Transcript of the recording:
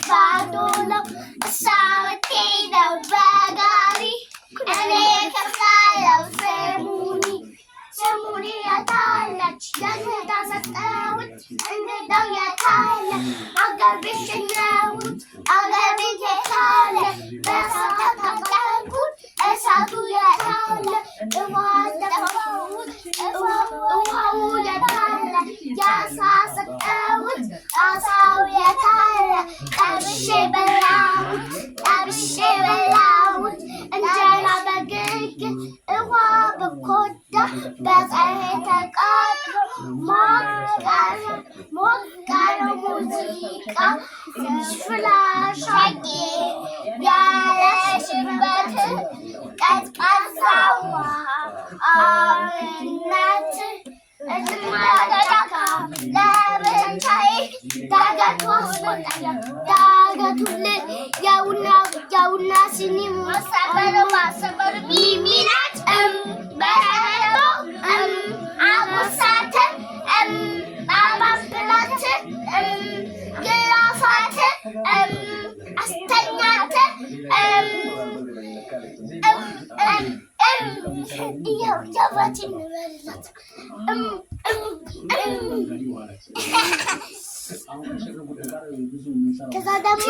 ባዶለው እሳበቴ ነው በጋሪ እኔ ከፍላለው ስሙኒ የታለች የእንግዳ ሰጠሁት እንግዳው የታለ አገር ቤት ሸኘሁት አገር ቤት የታለ በእሳት ተቃጠልኩት እሳቱ የታለ ውሃ ደፋሁት ውሃው የታለ የአሳ ሰጠሁት አሳው የታለ ጠብሼ በላሁት እንጀራ በግግር ውሃ በኮዳ በፀሐይ ተቃጥሎ ሞቅ ያለ ሙዚቃ ፍላሻጌ ያለሽበት ቀዝቃዛ ውሃ አብነት እዝማዳካ ለብቻዬ ዳገቱ አስወጣኝ ዳገቱን ያውና ሲኒ ማሰበሩ ሚሚናት በረዶ አጎሳተ አባብላት ግላፋት አስተኛት ይኸው ያባችን በላት ከዛ ደግሞ